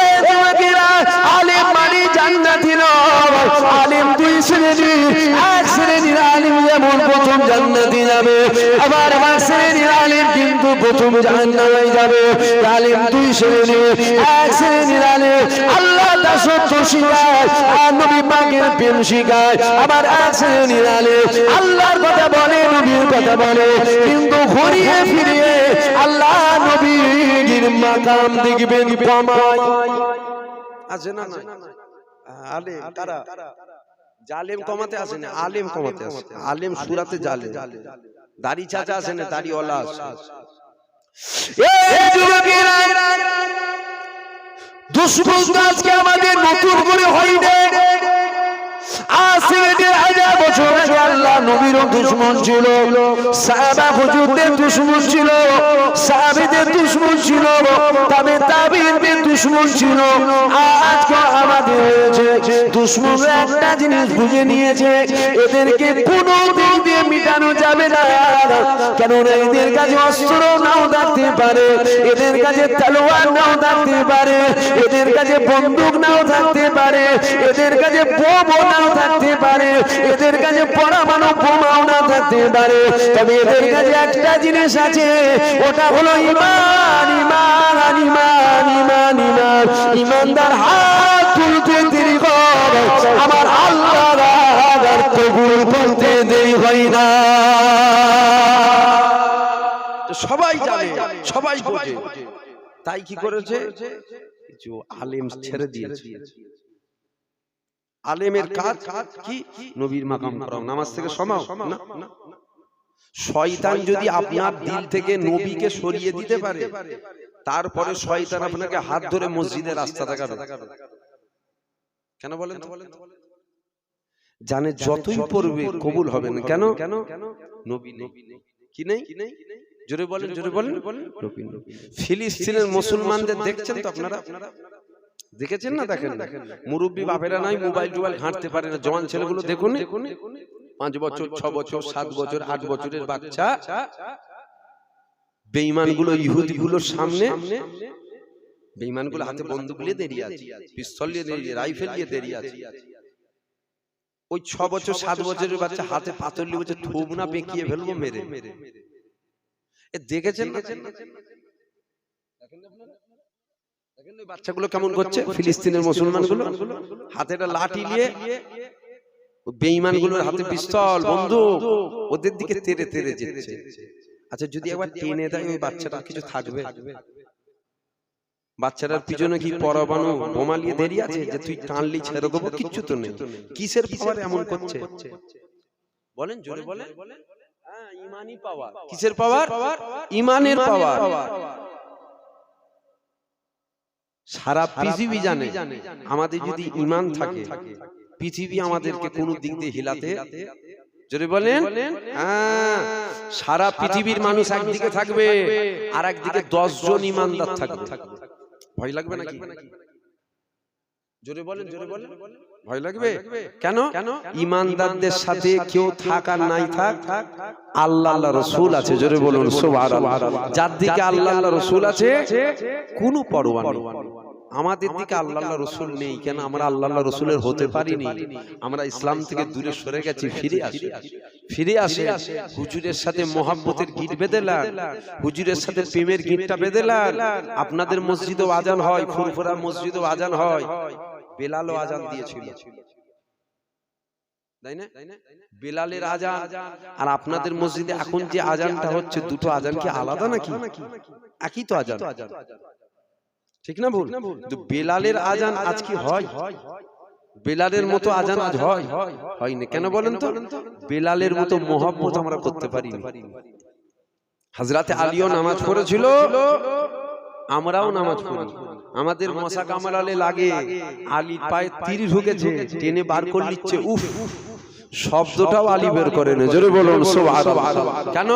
এই যুবকেরা, আলেম মানে জান্নাতি নয়। আলেম দুই শ্রেণীর, এক শ্রেণীর আলেম যেমন প্রথম জান্নাতে যাবে, আবার এক শ্রেণীর আলেম কিন্তু প্রথম জাহান্নামে যাবে। আলেম দুই শ্রেণীর, এক শ্রেণীর আলেম আল্লাহ সত্য শিখায় আর নবী পাকের প্রেম শিখায়, আবার এক শ্রেণীর আলেম আল্লাহর কথা বলে, নবীর কথা বলে, কিন্তু ঘুরিয়ে ফিরিয়ে আল্লাহ নবীর মাকাম দেখবেন কমায়। আছে না? না আলেম কারা? জালেম কমাতে আসে না, আলেম কমাতে আসে। আলেম সুরাতে জালেম, দাড়ি চাচা আসে না, দাড়িওয়ালা আসে। এই যুবকেরা, দুশমন আজকে আমাদের নতুন করে হয়নি। আজ থেকে 1000 বছর আগে আল্লাহ নবীর দুশমন ছিল, সাহাবা হুজুরদের দুশমন ছিল, সাহাবীদের দুশমন ছিল, তবে তাবিঈনদের দুশমন ছিল। আজকে আমাদের হয়েছে দুশমন একটা জিনিস বুঝে নিয়েছে, এদেরকে কোনো দিক দিয়ে মিটানো যাবে না। কেননা এদের কাছে অস্ত্র নাও থাকতে পারে, এদের কাছে তলোয়ার নাও থাকতে পারে, এদের কাছে বন্দুক নাও থাকতে পারে, এদের কাছে বোমা নাও থাকতে পারে, এদের কাছে পরমাণু বোমাও না থাকতে পারে, তবে এদের কাছে একটা জিনিস আছে, ওটা হলো ঈমান। ঈমান, ঈমান, ঈমান, ঈমান। ঈমানদার হাত তুলতে দেরি করে, আমার আল্লাহর আযাব কবুল করতে দেরি হয় না। সবাই জানে, সবাই বোঝে, তাই কি করেছে? কিছু আলেম ছেড়ে দিয়েছে। আলেমের কাজ কি? নবীর মাকাম করাও, নামাজ থেকে সমাও না। শয়তান যদি আপনার দিল থেকে নবীকে সরিয়ে দিতে পারে, তারপরে শয়তান আপনাকে হাত ধরে মসজিদের রাস্তা দেখাবে। কেন বলেন? জানে যতই পড়বে কবুল হবে না। কেন? নবী নেই। কি নেই? জোরে বলেন, জোরে বলেন। ফিলিস্তিনের মুসলমানদের দেখছেন তো আপনারা? দেখেছেন না? দেখেন না? মুরব্বী বাপেরা নাই, মোবাইল টোবাইল ঘাঁটতে পারে না, জওয়ান ছেলেগুলো দেখুন, 5 বছর, 6 বছর, 7 বছর, 8 বছরের বাচ্চা বেঈমানগুলো, ইহুদিগুলোর সামনে বেঈমানগুলো হাতে বন্দুক নিয়ে দাঁড়িয়ে আছে, পিস্তল নিয়ে দাঁড়িয়ে, রাইফেল নিয়ে দাঁড়িয়ে আছে। ওই 6 বছর 7 বছরের বাচ্চা হাতে পাথর নিয়ে বলছে থুব না পেকিয়ে ফেলবো মেরে। এ দেখেছেন না? বাচ্চাগুলো কেমন করছে ফিলিস্তিনের মুসলমানগুলো হাতে একটা লাঠি নিয়ে বেঈমানগুলোর হাতে পিস্তল বন্দুক ওদের দিকে তেড়ে তেড়ে যেচ্ছে আচ্ছা যদি একবার টেনে দেয় ওই বাচ্চাটা কিছু থাকবে বাচ্চাটার পিছনে কি পরমাণু বোমা নিয়ে দেরি আছে যে তুই টানলি ছেড়ে দেবো কিচ্ছু তো নেই কিসের পাওয়ার এমন করছে বলেন জোরে বলেন হ্যাঁ ইমানি পাওয়ার কিসের পাওয়ার ইমানের পাওয়ার সারা পৃথিবী জানে আমাদের যদি ঈমান থাকে পৃথিবী আমাদেরকে কোন দিক দিয়ে হিলাতে জোরে বলেন সারা পৃথিবীর মানুষ একদিকে থাকবে আর একদিকে 10 জন ঈমানদার থাকবে ভয় লাগবে নাকি জোরে বলেন ভয় লাগবে কেন ঈমানদারদের সাথে কেউ থাক আর নাই থাক আল্লাহ রাসূল আছে জোরে বলুন সুবহানাল্লাহ যার দিকে আল্লাহ রাসূল আছে কোনো পরোয়া নেই আমাদের দিকে আল্লাহ রাসূল নেই কেন আমরা আল্লাহ রাসূলের হতে পারিনি আমরা ইসলাম থেকে দূরে সরে গেছি ফিরে আসে হুজুরের সাথে মহব্বতের গিট বেঁধেলাম হুজুরের সাথে প্রেমের গিটটা বেঁধেলাম আপনাদের মসজিদেও আজান হয় ফুরফুরা মসজিদেও আজান হয় বেলালও আজান দিয়েছিল তাই না বেলালের আজান আর আপনাদের মসজিদে এখন যে আজানটা হচ্ছে দুটো আজান কি আলাদা নাকি একই তো আজান ঠিক না ভুল কিন্তু বেলালের আজান আজ কি হয় বেলালের মতো আজান আজ হয় না কেন বলেন তো বেলালের মতো মহব্বত আমরা করতে পারিনি হযরতে আলীও নামাজ পড়েছিল আমরাও নামাজ পড়ি আমাদের মশা কামড়ালে লাগে আলীর পায়ে তীর ঢুকেছে টেনে বার করে নিচ্ছে উফ শব্দটাও আলী বের করে না জোরে বলুন সুবহানাল্লাহ কেন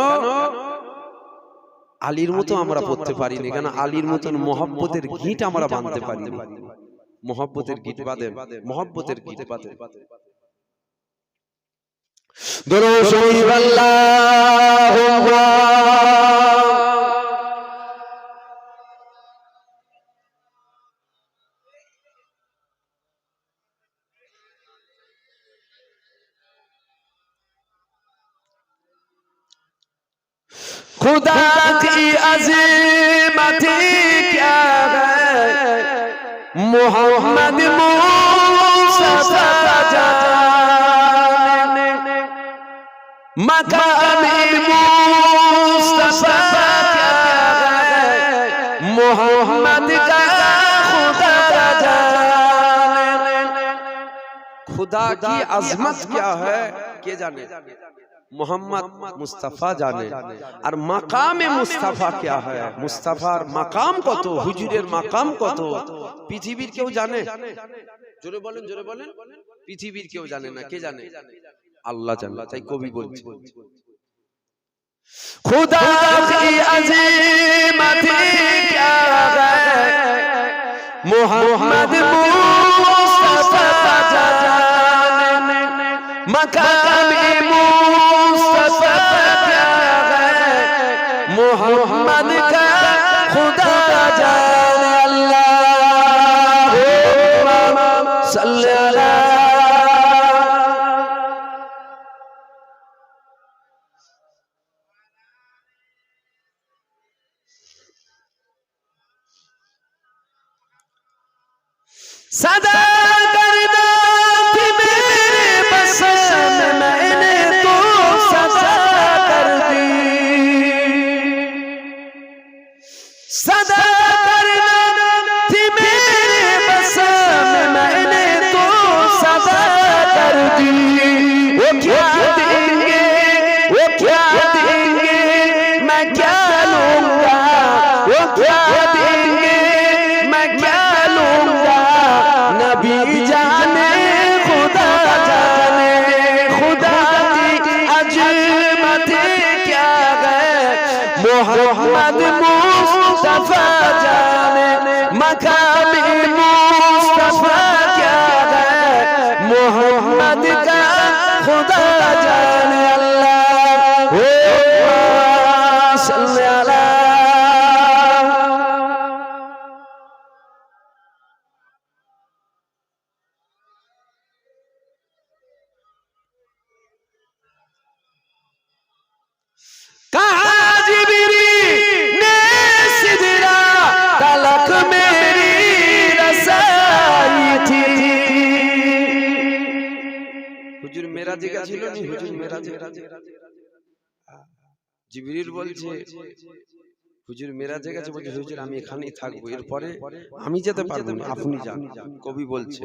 আলীর মতো আমরা পড়তে পারিনি কেন আলীর মতন মহব্বতের গিট আমরা বাঁধতে পারিনি মহব্বতের গিট বাঁধেন মহব্বতের গিট বাঁধেন দরুদ শরীফ আল্লাহুম্মা खुदा की अज़ीमत क्या है मोहम्मद मुस्तफा जाने मकाम मुस्तफा क्या है मोहम्मद का खुदा जाने खुदा की अजमत क्या है के जाने मोहम्मद मुस्तफा जाने और मकाम मुस्तफा क्या है मुस्तफार मकाम कत हुजूरेर मकाम कत पृथिवीर केउ जाने जोरे बोलें पृथिवीर केउ जाने ना के जाने अल्लाह जाने ताई कवि बोलছে खुदा की अज़ीमत क्या है मोहम्मद मुस्तफा जाने मकाम मोहम्मद का खुदा जाने अल्लाहुम्मा सल्ली अला सदा करना थी मेरे बस मैंने तो सदा कर दी सदा करना थी मेरे बस मैंने तो सदा कर दी वो क्या देंगे मैं क्या लूंगा वो क्या देंगे मैं क्या लूंगा नबी जाने खुदा की अज़मत क्या है मोहम्मद मुस्तफा जाने मकाम मुस्तफा क्या है मोहम्मद का खुदा जाने अल्लाहुम्मा सल्ली अला कहा जिब्रील ने सिदरा तलक मेरी হুজুর মেরাজে গেছিল নি, হুজুর মেরাজে জিবরিল বলছে হুজুর মেরাজে গেছে, বলছে হুজুর আমি এখানেই থাকবো, এরপরে আমি যেতে পারবো না, আপনি যান। কবি বলছে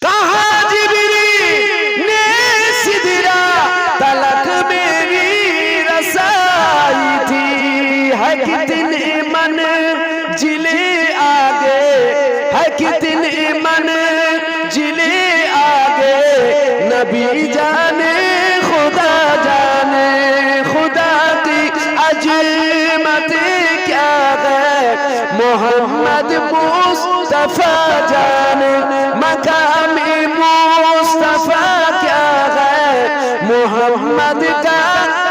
कहा जिब्रील ने सिदरा तलक मेरी रसाई थी, है कितने मंजिले आगे, है कितने मंजिले आगे, नबी जाने खुदा की अजमत क्या है, मोहम्मद मुस्तफा जाने मकाम मुस्तफा क्या है, मोहम्मद का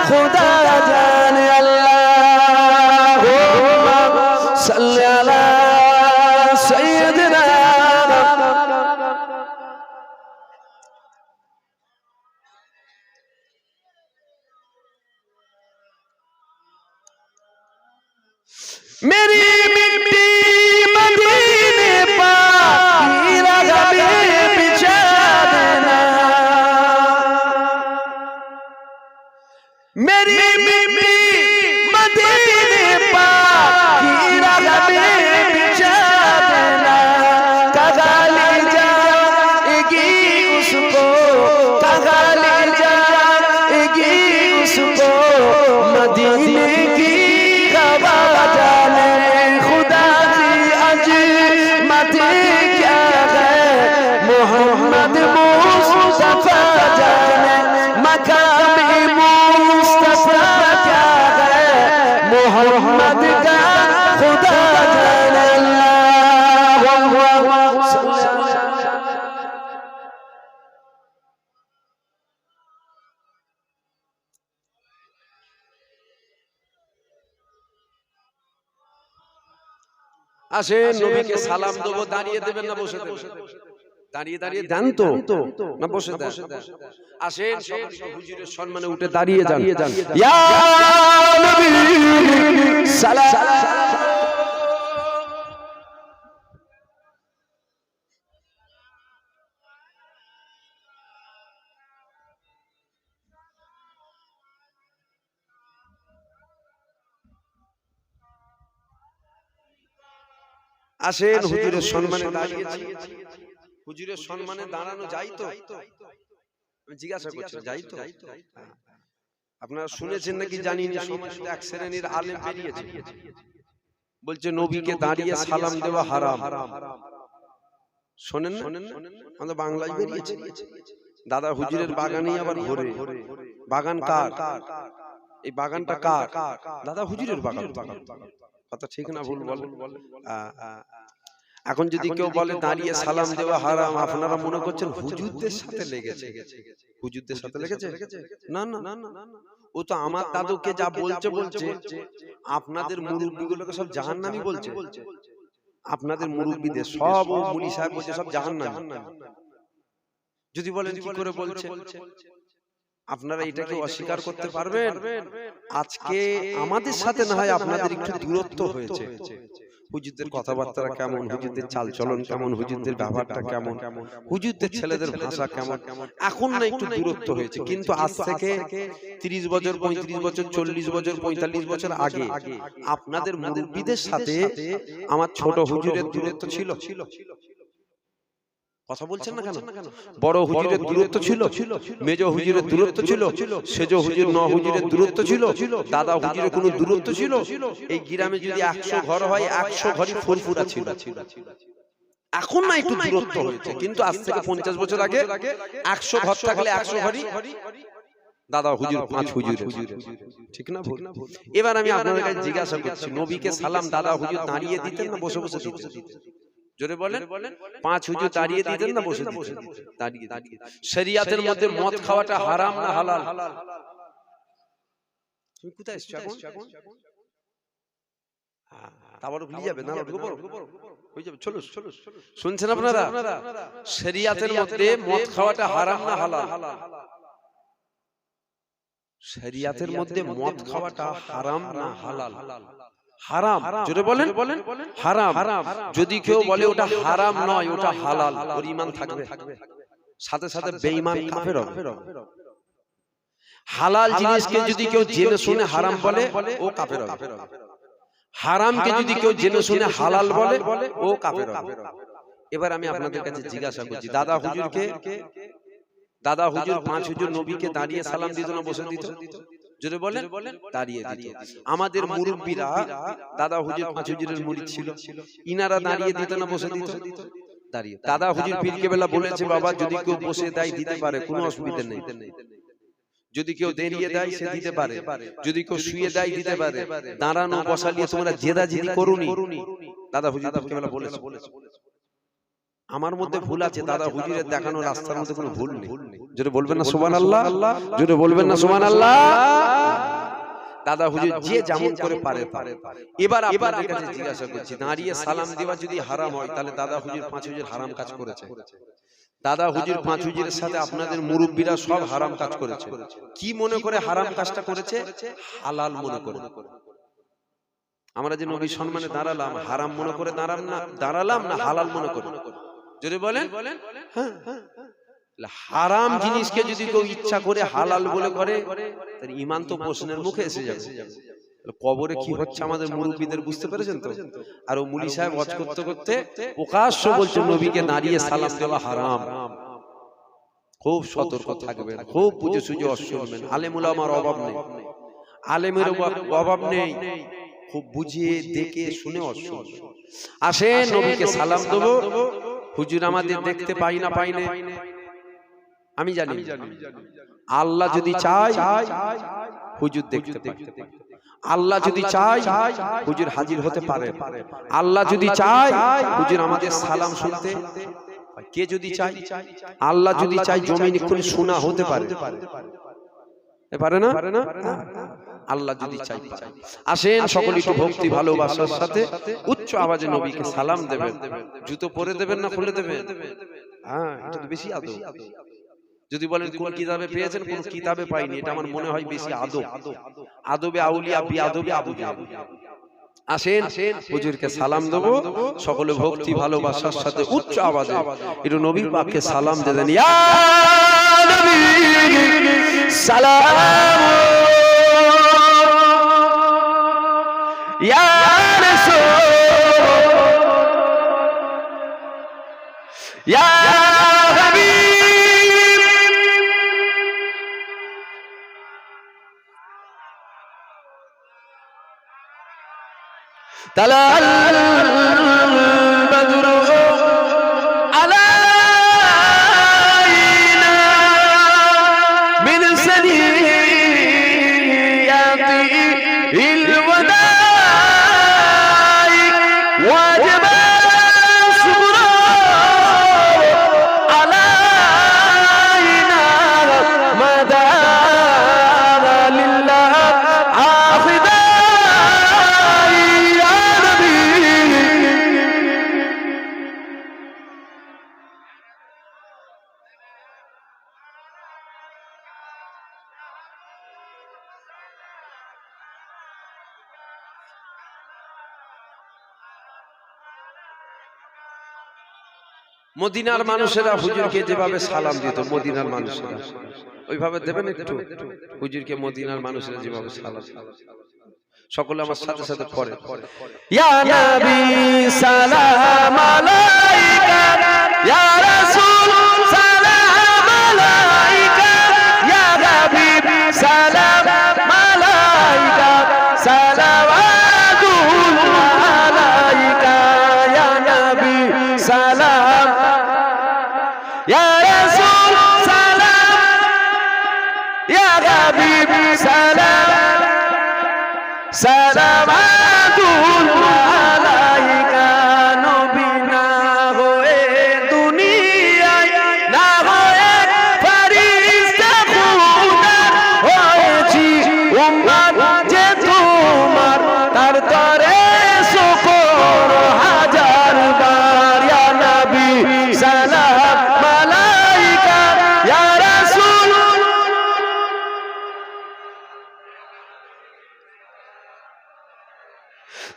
खुदा जाने। अल्लाहुम्मा सल्ली अला सय्यिदिना। मेरी मिट्टी मदीने पाक की रग़ में बिछा देना, मेरी मिट्टी मदीने पाक की रग़ में बिछा देना, कहा ले जाएगी उसको, कहा ले जाएगी उसको, मदीने की हवा जाने खुदा की अजमत क्या है, मोहम्मद मुस्तफा जाने मकाम मुस्तफा क्या है, मोहम्मद का खुदा जाने। अल्लाहुम्मा सल्ली अला। আসেন নবীকে সালাম দেবো, দাঁড়িয়ে দেবেন না বসে দেবেন? দাঁড়িয়ে দাঁড়িয়ে দেন তো না বসে দেন? আসেন সবাই হুজুরের সম্মানে উঠে দাঁড়িয়ে যান। ইয়া নবী সালাম। আসেন হুজুরের সম্মানে দাঁড়িয়েছি, হুজুরের সম্মানে দাঁড়ানো যায় তো? আমি জিজ্ঞাসা করছি যাই তো? আপনারা শুনেছেন নাকি জানি না, সমাজে এক শ্রেণীর আলেম বেরিয়েছে বলছে নবীকে দাঁড়িয়ে সালাম দেওয়া হারাম। শোনেন না? আমাদের বাংলায় বেরিয়েছে। দাদা হুজুরের বাগানেই আবার ঘোরে। বাগান কার? এই বাগানটা কার? দাদা হুজুরের বাগান। কথা ঠিক না ভুল বলেন? এখন যদি কেউ বলে দাঁড়িয়ে সালাম দেওয়া হারাম, আপনারা মনে করছেন হুজুরদের সাথে লেগেছে। হুজুরদের সাথে লেগেছে? না না, ও তো আমার দাদুকে যা বলছে আপনাদের মুরব্বিগুলোকে সব জাহান্নামী বলছে। আপনাদের মুরব্বিদের সব ও মুলি সাহেব বলছে সব জাহান্নামী। যদি বলেন কি করে বলছে, আপনারা এটাকে অস্বীকার করতে পারবেন? আজকে আমাদের সাথে না হয় আপনাদের একটু দূরত্ব হয়েছে। হুজুরদের কথাবার্তা কেমন, হুজুরদের চালচলন কেমন, হুজুরদের ব্যবহারটা কেমন, হুজুরদের ছেলেদের ভাষা কেমন, এখন না একটু দূরত্ব হয়েছে। কিন্তু আজ থেকে 30 বছর, 35 বছর, 40 বছর, 45 বছর আগে আপনাদের মুরব্বিদের সাথে আমার ছোট হুজুরের দূরত্ব ছিল। কথা বলছেন না কেন? বড় হুজুরের দূরত্ব ছিল, মেজ হুজুরের দূরত্ব ছিল, সেজ হুজুর ন হুজুরের দূরত্ব ছিল, দাদা হুজুরের কোনো দূরত্ব ছিল? এই গ্রামে যদি 100 ঘর হয় 100 ঘরই ফুরফুরা ছিল। এখন না একটু দূরত্ব হয়েছে, কিন্তু আজ থেকে 50 বছর আগে 100 ঘর থাকলে 100 ঘরই দাদা হুজুর, 5 হুজুর। ঠিক না ভুল? এবার আমি আপনাদের কাছে জিজ্ঞাসা করছি, নবীকে সালাম দাদা হুজুর দাঁড়িয়ে দিতেন না বসে বসে দিতেন? জোরে বলেন। 5 হুজুর দাঁড়িয়ে দিতেন না বসে দিতেন? দাঁড়িয়ে। শরিয়াতের মধ্যে মদ খাওয়াটা হারাম না হালাল? তুমি কোথায় এসছো এখন? তারপর ভুলে যাবে না, হয়ে যাবে। চলো শুনছেন আপনারা? শরিয়াতের মধ্যে মদ খাওয়াটা হারাম না হালাল? শরিয়াতের মধ্যে মদ খাওয়াটা হারাম না হালাল? হারাম। জোরে বলেন। হারাম। যদি কেউ বলে ওটা হারাম নয়, ওটা হালাল, ওর ঈমান থাকবে? সাথে সাথে বেঈমান কাফের হবে। হালাল জিনিসকে যদি কেউ জেনে শুনে হারাম বলে ও কাফের হবে, হারামকে যদি কেউ জেনে শুনে হালাল বলে ও কাফের হবে। এবার আমি আপনাদের কাছে জিজ্ঞাসা করছি, দাদা হুজুর 5 হুজুর নবীকে দাঁড়িয়ে সালাম দিত না বসে দিত? যদি বলেন দাঁড়িয়ে দিত। আমাদের মুরব্বীরা দাদা হুজুর 5 হুজুরের মুরিদ ছিল, ইনারা দাঁড়িয়ে দিত না বসে দিত? দাঁড়িয়ে। দাদা হুজুর পীর কেবলা বলেছে, বাবা যদি কেউ বসে দেয় দিতে পারে, কোনো অসুবিধা নেই। যদি কেউ দাঁড়িয়ে দেয় সে দিতে পারে, যদি কেউ শুয়ে দেয় দিতে পারে। দাঁড়ানো বসা নিয়ে তোমরা জেদাজেদি করোনি। দাদা হুজুর কেবলা বলেছে। আমার মধ্যে ভুল আছে, দাদা হুজুরের দেখানো রাস্তার মধ্যে কোনো ভুল নেই। যদি বলবেন না সুবহানাল্লাহ, যদি বলবেন না সুবহানাল্লাহ। দাদা হুজুর যে যেমন করে পারে। এবার আপনাদের কাছে জিজ্ঞাসা করছি, দাঁড়িয়ে সালাম দেওয়া যদি হারাম হয়, তাহলে দাদা হুজুর 5 হুজুর হারাম কাজ করেছে? দাদা হুজুর 5 হুজুরের সাথে আপনাদের মুরব্বীরা সব হারাম কাজ করেছে। কি মনে করে হারাম কাজটা করেছে? হালাল মনে করে। আমরা যে নবী সম্মানে দাঁড়ালাম, হারাম মনে করে দাঁড়ালাম না হালাল মনে করে? যদি বলেন হ্যাঁ। হারাম জিনিসকে যদি কেউ ইচ্ছা করে হালাল বলে করে, তার ঈমান তো প্রশ্নের মুখে এসে যাবে। কবরে কি হচ্ছে আমাদের মুরব্বীদের বুঝতে পেরেছেন তো? আর ও মুলি সাহেব ওয়াজ করতে করতে প্রকাশ্য বলছে নবীকে দাঁড়িয়ে সালাম দেওয়া হারাম। খুব সতর্ক থাকবেন, খুব বুঝে সুঝে শুনবেন। আলেম উলামার অভাব নেই, আলেমের অভাব নেই, খুব বুঝিয়ে দেখে শুনে শুনবেন। আসেন নবীকে সালাম দেবো। হুজুর আমাদের দেখতে পাই না আমি জানি। আল্লাহ যদি চায় হুজুর দেখতে পায়, আল্লাহ যদি চায় হুজুর হাজির হতে পারে, আল্লাহ যদি চায় হুজুর আমাদের সালাম শুনতে। কে যদি চায়? আল্লাহ যদি চায় জমিন এক্ষুনি শোনা হতে পারে, পারে না? আল্লাহ যদি চাই। আসেন সকলে একটু ভক্তি ভালোবাসার সাথে উচ্চ আওয়াজে নবীকে সালাম দেবেন। জুতো পরে দেবেন না খুলে দেবেন? হ্যাঁ, এটা তো বেশি আদব। যদি বলেন কোন কিতাবে পেয়েছেন, কোন কিতাবে পাইনি, এটা আমার মনে হয় বেশি আদব। আদবে আউলিয়া বিআদবে আবু জাহেল। আসেন হুজুরকে সালাম দেব, সকলে ভক্তি ভালোবাসার সাথে উচ্চ আওয়াজে একটু নবী পাককে সালাম দেন। ইয়া নবী সালাম, ইয়া রাসূল, ইয়া طلع البدر علينا من ثنيات الوداع وجب الصبر علينا ما دام لله عاقدا. মদিনার মানুষেরা হুজুরকে যেভাবে সালাম দিত, মদিনার মানুষেরা ওইভাবে দেবেন একটু। হুজুরকে মদিনার মানুষেরা যেভাবে সালাম, সকলে আমার সাথে সাথে পড়ে। ইয়া নবী সালাম আলাইকা, ইয়া রাসূল সালাম আলাইকা, ইয়া হাবিব সালাম আলাইকা, সালাওয়াতুল্লাহ আলাইকা, ইয়া নবী সালাম, ইয়া রাসূল সালাম, ইয়া হাবিব সালাম, সালাওয়াতুল্লাহ আলাইকা। নবী না হয়ে দুনিয়ায়, না হয়ে ফেরেশতা খুদা হয়েছি উম্মত যে তোমার, তার তরে শুকর হাজার বার। ইয়া নবী সালাম আলাইকা, ইয়া রাসূল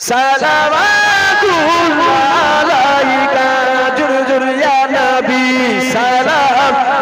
সালাওয়াতুল্লাহ আলাইকা। জোরে জোরে ইয়া নবী সালাম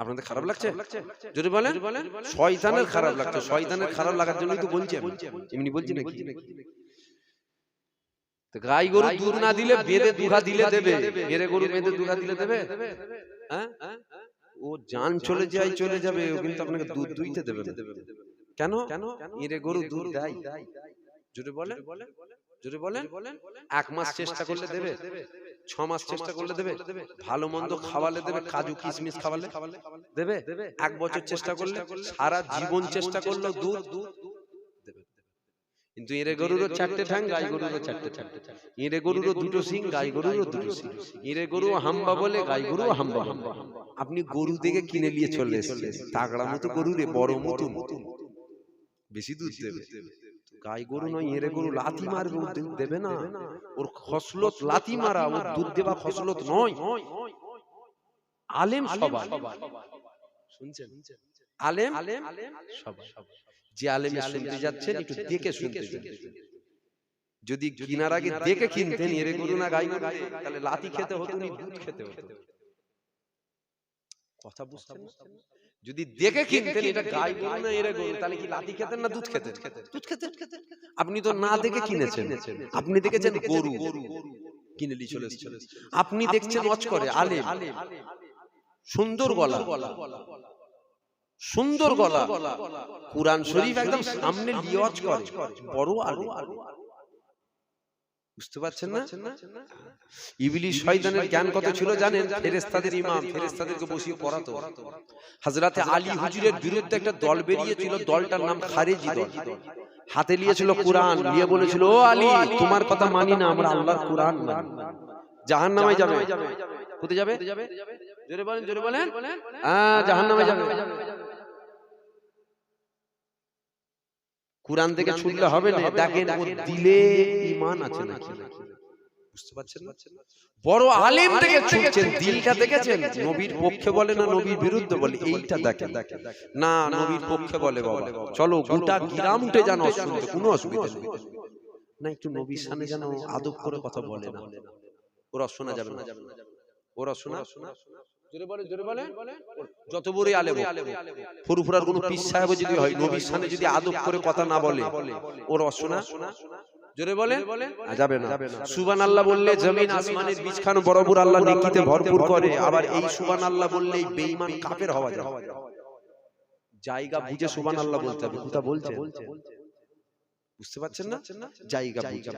আপনাদের খারাপ লাগছে? যদি বলেন শয়তানের খারাপ লাগছে। শয়তানের খারাপ লাগার জন্যই তো বলছি আমি, এমনি বলছি নাকি? গাই গরু দুধ না দিলে বেঁধে দুঘা দিলে দেবে, বেড়ে গরু বেঁধে দুঘা দিলে দেবে? হ্যাঁ, ও জান চলে যায় চলে যাবে, ও কিন্তু আপনাকে দুধ দুইতে দেবে না। কেন? এরে গরু দুধ দেয়। যদি বলেন, যদি বলেন 1 মাস চেষ্টা করলে দেবে, 6 মাস চেষ্টা করলে দেবে, ভালো মন্দ খাওয়ালে দেবে, কাজু কিশমিশ খাওয়ালে দেবে, 1 বছর চেষ্টা করলে, সারা জীবন চেষ্টা করলেও দুধ দেবে। কিন্তু এরে গরুরও 4টে ঠ্যাং, গাই গরুরও 4টে ঠ্যাং, এরে গরুরও 2টো সিং, গাই গরুরও 2টো সিং, এরে গরু হাম্বা বলে, গাই গরু হাম্বা। আপনি গরু দেখে কিনে নিয়ে চলে এসেছেন, তাগড়া মতো গরু রে, বড় মতো, বেশি দুধ দেবে। গাই গরু নয়, এরে গরু লাথি মারবে, ও দুধ দেবে না। ওর খসলত লাথি মারা, ওর দুধ দেওয়া খসলত নয়। আলেম সবাই শুনছেন, আলেম সবাই। যে আলেম শুনতে যাচ্ছেন একটু দেখে শুনতে যান। যদি কিনার আগে দেখে কিনতেন এরে গরু না গাই গরু, তাহলে লাথি খেতে হতো না, দুধ খেতে হতো। কথা বুঝছেন না? যদি দেখে কিনতেন এটা গাই গরু না এরে গরু, তাহলে কি লাথি খেতেন না দুধ খেতেন? দুধ খেতেন। আপনি তো না দেখে কিনেছেন, আপনি দেখেছেন গরু কিনে নিয়ে চলে এসেছেন। আপনি দেখছেন অচ করে আলেম, সুন্দর গলা, সুন্দর গলা, কুরআন শরীফ একদম সামনে লিওয়াজ করে, বড় আলেম। বুঝতে পারছেন না? ইবলিস শয়তানের জ্ঞান কত ছিল জানেন? ফেরেশতাদের ইমাম, ফেরেশতাদেরকে বসিয়ে পড়াতো। হযরতে আলী হুজুরের বিরুদ্ধে একটা দল বেরিয়েছিল, দলটার নাম খারেজি দল। হাতে নিয়েছিল কুরআন, নিয়ে বলেছিল, ও আলী তোমার কথা মানি না, আমরা আল্লাহর কুরআন মানি। জাহান্নামে যাবে। কোথায় যাবে? জোরে বলেন, জোরে বলেন। জাহান্নামে যাবে। কুরআন থেকে ছুটলে হবে না, দেখেন ও দিলে ঈমান আছে নাকি। বুঝতে পারছেন না? বড় আলেম থেকে ছুটছেন, দিলটা দেখেছেন? নবীর পক্ষে বলে না নবীর বিরুদ্ধে বলে, এইটা দেখেন। না নবীর পক্ষে বলে, বাবা চলো গোটা গ্রাম উঠে জানো, শুনতে কোনো অসুবিধা নেই। না একটু নবীর সামনে যেন আদব করে কথা বলে না, ওরা শোনা যাবে না, ওরা শোনা। জোরে বলেন, জোরে বলেন। যত বড় আলেম, ফুরফুরার কোন পীর সাহেব যদি হয়, নবীর সামনে যদি আদব করে কথা না বলে, ওরা শোনা। জোরে বলেন, যাবে না। সুবহানাল্লাহ বললে জমিন আসমানের বীজখান বরাবর আল্লাহ নেকিতে ভরপুর করে, আবার এই সুবহানাল্লাহ বললেই বেঈমান কাফের হওয়া যায়। জায়গা বুঝে সুবহানাল্লাহ বলতে হবে। কথা বলছে, বুঝতে পারছেন না? জায়গা বুঝে।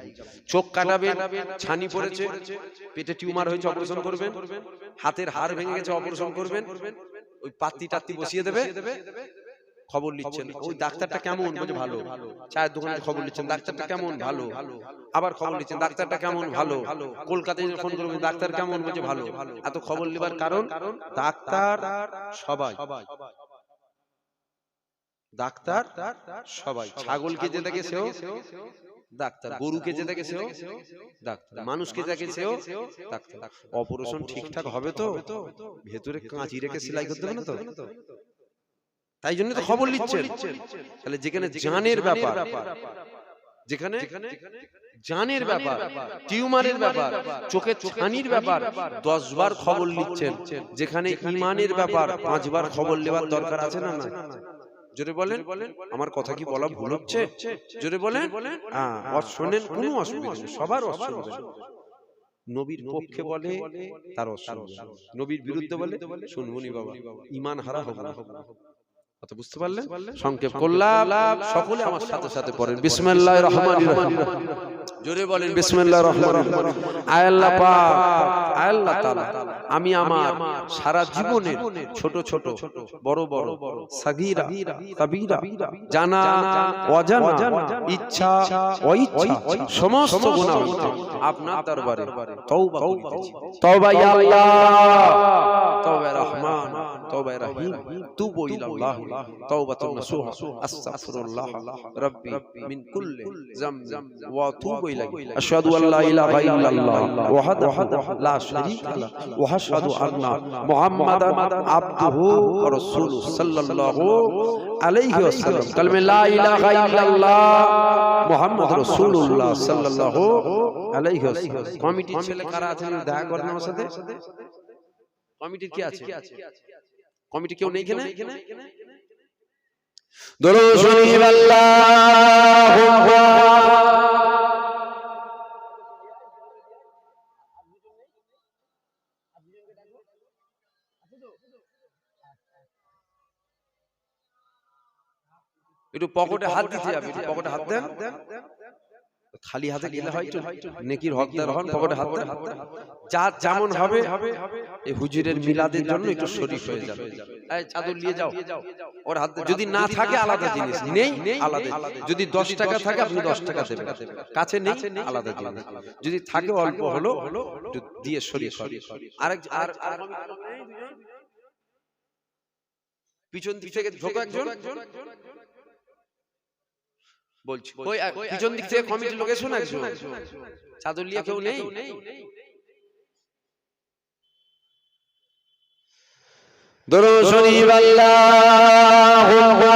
চোখ কাটাবেন, ছানি পড়েছে, পেটে টিউমার হয়েছে, অপারেশন করবেন, হাতের হাড় ভেঙে গেছে, অপারেশন করবেন, ওই পাত্তি টাত্তি বসিয়ে দেবে, খবর নিচ্ছেন, ওই ডাক্তারটা কেমন? বলছে ভালো। চায়ের দোকানে খবর নিচ্ছেন, ডাক্তারটা কেমন? ভালো। আবার খবর নিচ্ছেন, ডাক্তারটা কেমন? ভালো। কলকাতায় ফোন করবেন, ডাক্তার কেমন? বলছে ভালো। এত খবর নেবার কারণ, ডাক্তার সবাই, ডাক্তার সবাই। ছাগলকে যে দেখে সেও ডাক্তার, গরুকে যে দেখে সেও ডাক্তার, মানুষকে দেখে সেও ডাক্তার। অপারেশন ঠিকঠাক হবে তো? ভেতরে কাঁচি রেখে সেলাই করতে হবে না তো? তাই জন্য তো খবর নিচ্ছেন। তাহলে যেখানে জানের ব্যাপার, যেখানে জানের ব্যাপার, টিউমারের ব্যাপার, চোখে ছানির ব্যাপার, 10 বার খবর নিচ্ছেন। যেখানে ঈমানের ব্যাপার, 5 বার খবর নেওয়ার দরকার আছে না? না। জোরে বলেন, আমার কথা কি বলা ভুল হচ্ছে? জোরে বলেন। শোনেন, কোনো অসুবিধা নেই, সবার অসুবিধা। নবীর পক্ষে বলে তার অসুবিধা, নবীর বিরুদ্ধে বলে শুনবনি বাবা, ঈমান হারা হবে না। কথা বুঝতে পারলেন? সংক্ষেপ করলাম, সকলে আমার সাথে সাথে পড়েন বিসমিল্লাহির রহমানির রহিম। জোরে বলেন বিসমিল্লাহির রহমানির রহিম। আয় আল্লাহ পাক, আয় আল্লাহ তাআলা, আমি আমার সারা জীবনের ছোট ছোট, বড় বড়, সাগীরা কবীরা, জানা অজানা, ইচ্ছা অইচ্ছা সমস্ত গুনাহ হতে আপনার দরবারে তওবা করিতেছি। তওবা ইয়া আল্লাহ, তওবা রহমান, তওবা রহিম, তুবু ইলাল্লাহ তাওবাতুন নাসুহা, আস্তাগফিরুল্লাহ রাব্বি মিন কুল্লি যামবিন ওয়া আতুবু ইলাইহি, আশহাদু আল্লা ইলাহা ইল্লাল্লাহ ওয়াহদাহু লা শারীকা লাহু ওয়া আশহাদু আন্না মুহাম্মাদান আবদুহু ওয়া রাসূলুহু সাল্লাল্লাহু আলাইহি ওয়াসাল্লাম। কালমে লা ইলাহা ইল্লাল্লাহ মুহাম্মাদুর রাসূলুল্লাহ সাল্লাল্লাহু আলাইহি ওয়াসাল্লাম। কমিটির ছেলে কারা আছেন দেখা করেন আমার সাথে? কমিটির কি আছে? কমিটি কেউ নেই এখানে? দরুদ শরীফ আল্লাহুম্মা একটু পকেটে হাত দিতে যাবে, একটু পকেটে হাত দেন। খালি হাতে গেলে হয়তো নেকির হকদার হন, পকেটে হাত দেন। যা যেমন হবে এই হুজুরের মিলাদের জন্য একটু শরীক হয়ে যাবে। এই চাদর নিয়ে যাও, ওর হাতে যদি না থাকে আলাদা জিনিস, নেই আলাদা। যদি 10 টাকা থাকে আপনি 10 টাকা দেবেন, কাছে নেই আলাদা জিনিস, যদি থাকে অল্প হলো একটু দিয়ে শরীক হবে। আর পিছন দিক থেকে ঢোকো একজন, বলছি ওই পিছন দিক থেকে কমিটির লোক এসো না, একজন চাদর নিয়ে কেউ নেই? দরুদ শরীফ আল্লাহুম্মা